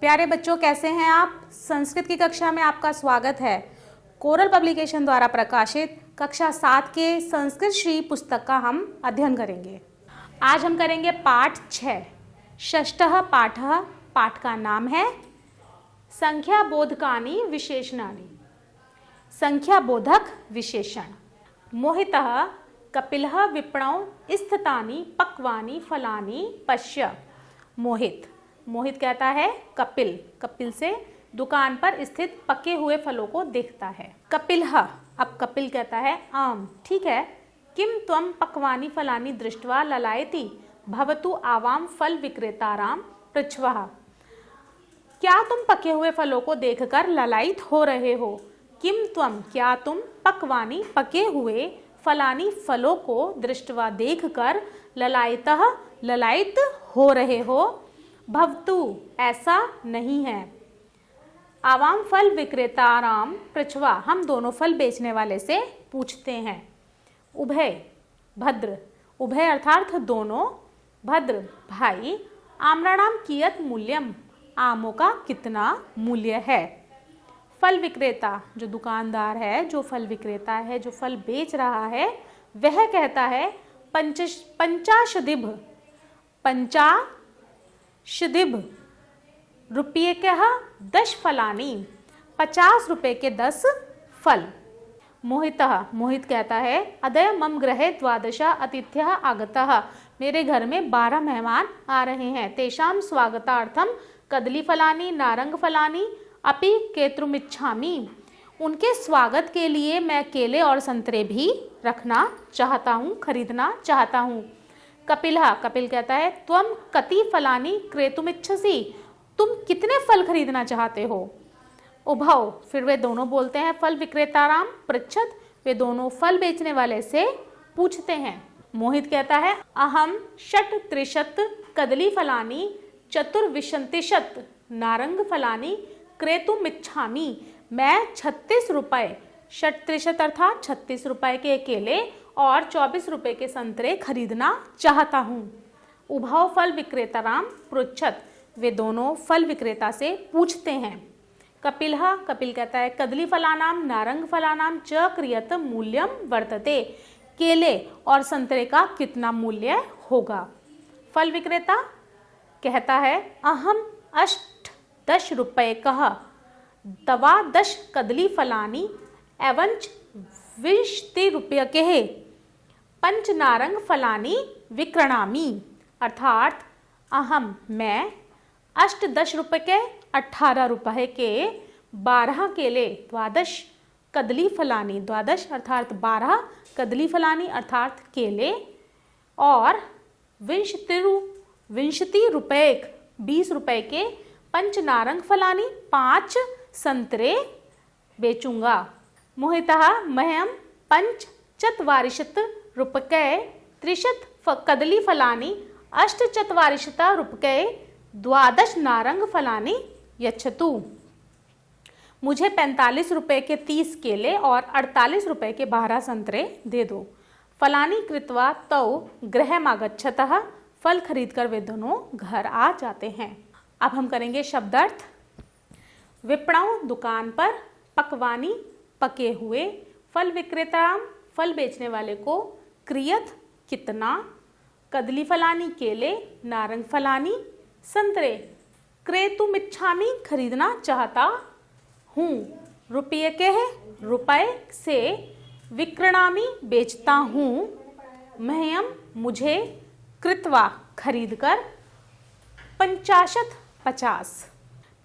प्यारे बच्चों, कैसे हैं आप? संस्कृत की कक्षा में आपका स्वागत है। कोरल पब्लिकेशन द्वारा प्रकाशित कक्षा 7 के संस्कृत श्री पुस्तक का हम अध्ययन करेंगे। आज हम करेंगे पाठ 6, षष्ठः पाठः। पाठ का नाम है संख्या बोधकानि विशेषणानि। संख्या बोधक विशेषण। मोहितः कपिलः विपणौ स्थितानि पक्वानि फलानि पश्य। मोहित कहता है कपिल से दुकान पर स्थित पके हुए फलों को देखता है। कपिलः, अब कपिल कहता है आम, ठीक है। किम त्वं पक्वानि फलानि दृष्ट्वा ललायति भवतु आवाम फल विक्रेतारां पृच्छवः। क्या तुम पके हुए फलों को देखकर ललायित हो रहे हो? किम त्वं, क्या तुम पक्वानि पके हुए फलानि फलों को दृष्ट्वा देखकर ललायित हो रहे हो? भवतु, ऐसा नहीं है। आवाम फल विक्रेताराम पृच्छवा, हम दोनों फल बेचने वाले से पूछते हैं। उभय भद्र, उभय अर्थात दोनों, भद्र भाई। आम्राणाम कियत मूल्यम, आमों का कितना मूल्य है? फल विक्रेता, जो दुकानदार है, जो फल विक्रेता है, जो फल बेच रहा है, वह कहता है पंचाशदिभ रुपये के 10 फलानी, 50 रुपए के 10 फल। मोहित कहता है अद्य मम गृहे 12 अतिथ्यः आगताः, मेरे घर में 12 मेहमान आ रहे हैं। तेषां स्वागतार्थम कदली फलानी नारंग फलानी अपि केतुमिच्छामि, उनके स्वागत के लिए मैं केले और संतरे भी रखना चाहता हूँ, खरीदना चाहता हूँ। कपिल कहता है त्वं कति फलानि क्रेतुमिच्छसि, तुम कितने फल खरीदना चाहते हो? उभौ, फिर वे दोनों बोलते हैं फल विक्रेताराम पृच्छत, वे दोनों फल बेचने वाले से पूछते हैं। मोहित कहता है अहम 36 कदली फलानि 24 नारंग फलानि क्रेतुमिच्छामि, मैं 36 रुपए, 36 अर्थात 36 रुपए के केले और 24 रुपए के संतरे खरीदना चाहता हूँ। उभौ फल विक्रेताराम पृच्छत, वे दोनों फल विक्रेता से पूछते हैं। कपिल कहता है कदली फलानाम नारंग फलानाम च क्रियत मूल्यम वर्तते, केले और संतरे का कितना मूल्य होगा? फल विक्रेता कहता है अहम 8 रुपये कह 12 कदली फलानी एवं 20 रुपये के 5 नारंग फलानी विक्रणामी, अर्थात अहम, मैं 8 रुपये के 18 रुपये के 12 केले 12 कदली फलानी, 12 अर्थात 12 कदली फलानी अर्थात केले और 20 रुपये 20 रुपये के 5 नारंग फलानी 5 संतरे बेचूंगा। मोहितः मह्यम 45 रुपये 30 कदली फलानी 48 रुपये 12 नारंग फलानी यच्छतु, मुझे 45 रुपये के 30 केले और 48 रुपये के 12 संतरे दे दो। फलानी कृत्वा तौ गृहमागच्छतः, फल खरीदकर वे दोनों घर आ जाते हैं। अब हम करेंगे शब्दार्थ। विपणौ दुकान पर, पकवानी पके हुए, फल विक्रेता फल बेचने वाले को, क्रियत कितना, कदली फलानी केले, नारंग फलानी संतरे, क्रेतुमिच्छामि खरीदना चाहता हूँ, रुपये के रुपए से, विक्रणामी बेचता हूँ, मह्यम मुझे, कृत्वा खरीदकर, 50।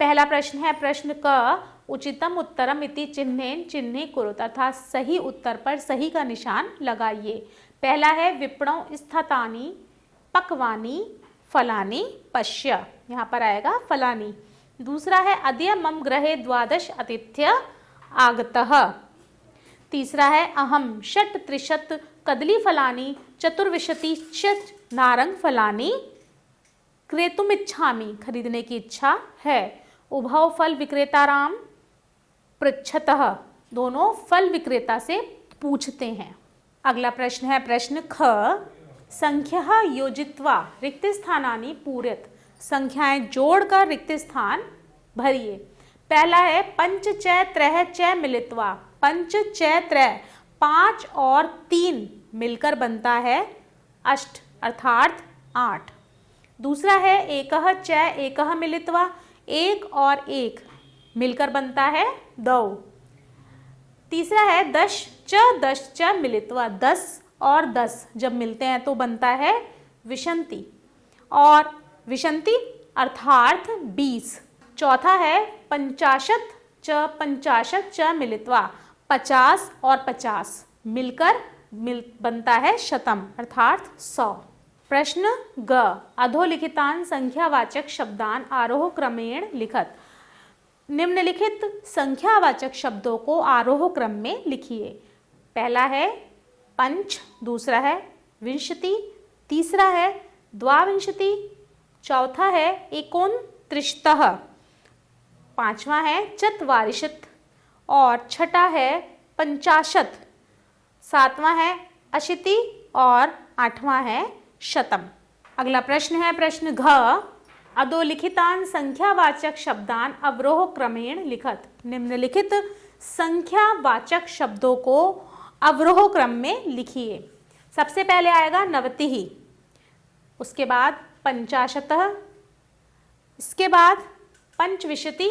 पहला प्रश्न है प्रश्न क उचितम उत्तरम इति चिन्हे कुरुत, अर्थात सही उत्तर पर सही का निशान लगाइए। पहला है विपणौ स्थितानि पक्वानि फलानि पश्य, यहाँ पर आएगा फलानि। दूसरा है अद्य मम गृहे 12 अतिथ्य आगतः। तीसरा है अहम 36 कदली फलानि 24 नारंग फलानि क्रेतुमिच्छामि, खरीदने की इच्छा है। उभौ फल विक्रेताराम पृच्छतः, दोनों फल विक्रेता से पूछते हैं। अगला प्रश्न है प्रश्न ख संख्या योजित्वा रिक्त स्थानानि पूरयत, संख्याएं जोड़कर रिक्त स्थान भरिए। पहला है पंच चै त्रह चै मिलित्वा, पंच चै त्रह 5 और 3 मिलकर बनता है अष्ट अर्थात 8। दूसरा है एकह चै एकह मिलित्वा, 1 और 1 मिलकर बनता है 2। तीसरा है दश च मिलित्वा, 10 और 10 जब मिलते हैं तो बनता है विशंति, और विशंति अर्थात 20। चौथा है पंचाशत च मिलित्वा, 50 और 50 मिलकर बनता है शतम अर्थात 100। प्रश्न ग अधोलिखितान संख्यावाचक शब्दान आरोह क्रमेण लिखत। निम्नलिखित संख्यावाचक शब्दों को आरोह क्रम में लिखिए। पहला है पंच, दूसरा है विंशति, तीसरा है द्वाविंशति, चौथा है एकोनत्रिशतः, पांचवा है चत्वारिशत और छठा है पंचाशत, सातवां है अशीति और आठवां है शतम। अगला प्रश्न है प्रश्न घ अधोलिखितान संख्यावाचक शब्दान अवरोह क्रमेण लिखत। निम्नलिखित संख्यावाचक शब्दों को अवरोह क्रम में लिखिए। सबसे पहले आएगा नवतिः, उसके बाद पंचाशतः, इसके बाद पंचविंशति,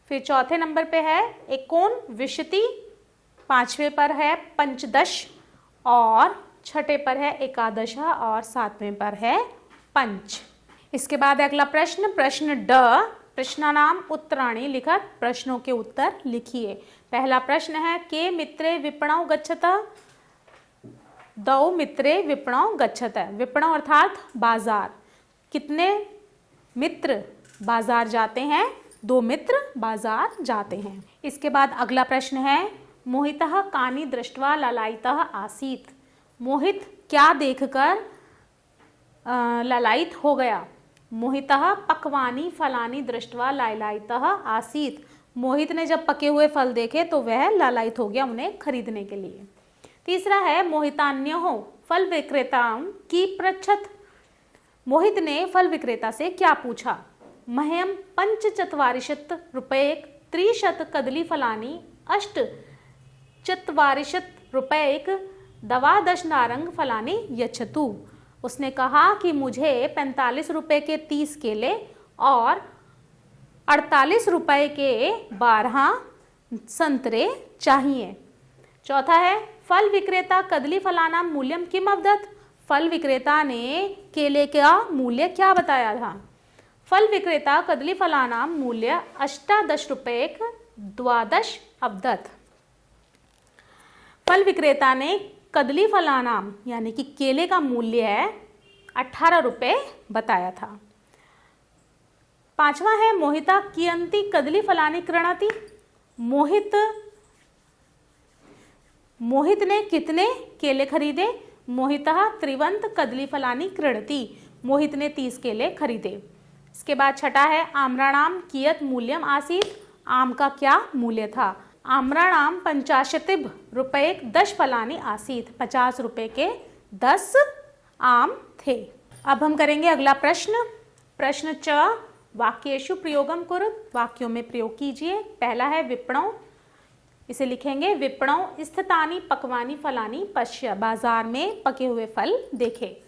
फिर चौथे नंबर पे है एकोनविंशति, पांचवें पर है पंचदश और छठे पर है एकादश और सातवें पर है पंच। इसके बाद अगला प्रश्न प्रश्न ड प्रश्नानाम उत्तराणि लिखत। प्रश्नों के उत्तर लिखिए। पहला प्रश्न है के मित्रे विपणौ गच्छत, दौ मित्रे विपणौ गच्छत। विपणौ अर्थात बाजार, कितने मित्र बाजार जाते हैं? 2 मित्र बाजार जाते हैं। इसके बाद अगला प्रश्न है मोहितः कानि दृष्ट्वा ललायितः आसीत्। मोहित क्या देखकर ललायित हो गया? मोहितः पक्वानि फलानि दृष्ट्वा ललायितः आसीत्। मोहित ने जब पके हुए फल देखे तो वह ललायित हो गया उन्हें खरीदने के लिए। तीसरा है मोहितान्योः फल विक्रेताओं की पृच्छत। मोहित ने फल विक्रेता से क्या पूछा? मह्यम पंचचत्वारिशत् रूपयेक 30 कदलीफलानि अष्ट चत्वारिशत् रूपयेक 12 नारंग फलानि यच्छतु। उसने कहा कि मुझे 45 रुपए के 30 केले और 48 रुपए के 12 संतरे चाहिए। चौथा है फल विक्रेता कदली फलानाम मूल्यम किम अवदत्। फल विक्रेता ने केले का मूल्य क्या बताया था? फल विक्रेता कदली फलानाम मूल्य 18 रुपये 12 अवदत्। फल विक्रेता ने कदली फलानाम यानी कि केले का मूल्य 18 रुपये बताया था। पांचवा है मोहिता कियंती कदली फलानी क्रीणति। मोहित ने कितने केले खरीदे? मोहितः त्रिवंत कदली फलानी क्रीणति। मोहित ने 30 केले खरीदे। इसके बाद छठा है आम्राणाम कियत मूल्यम आसीत्। आम का क्या मूल्य था? आम्राणाम 85 रुपये 10 फलानी आसीत्। 50 रुपए के 10 आम थे। अब हम करेंगे अगला प्रश्न। प्रश्न च वाक्येषु प्रयोगम कुरुत। वाक्यों में प्रयोग कीजिए। पहला है विपणौ, इसे लिखेंगे विपणौ स्थितानि पक्वानि फलानि पश्य। बाजार में पके हुए फल देखे।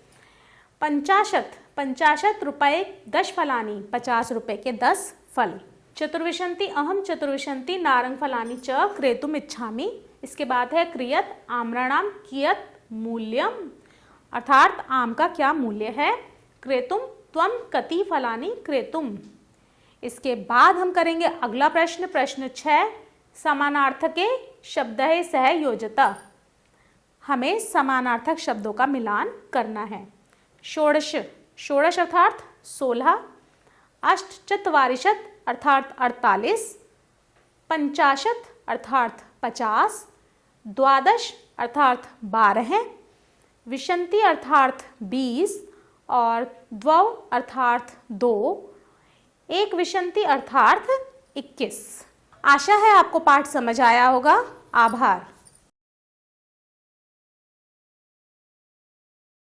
50 रुपये 10 फलानि, 50 रुपए के 10 फल। चतुर्विंशति अहम चतुर्विंशति नारंग फलानि च क्रेतुम इच्छामि। इसके बाद है क्रियत आम्राणाम कियत मूल्यम, अर्थात आम का क्या मूल्य है? क्रेतुम त्वम कति फलानि क्रेतुम। इसके बाद हम करेंगे अगला प्रश्न। प्रश्न 6 समानार्थके शब्दः सह योजता। हमें समानार्थक शब्दों का मिलान करना है। षोडश अर्थात 16, अष्टचत्वारिशत अर्थात 48, पंचाशत अर्थात 50, द्वादश अर्थात 12, विंशति अर्थात 20 और द्वौ अर्थात 2, एक विंशति अर्थात 21। आशा है आपको पाठ समझ आया होगा। आभार।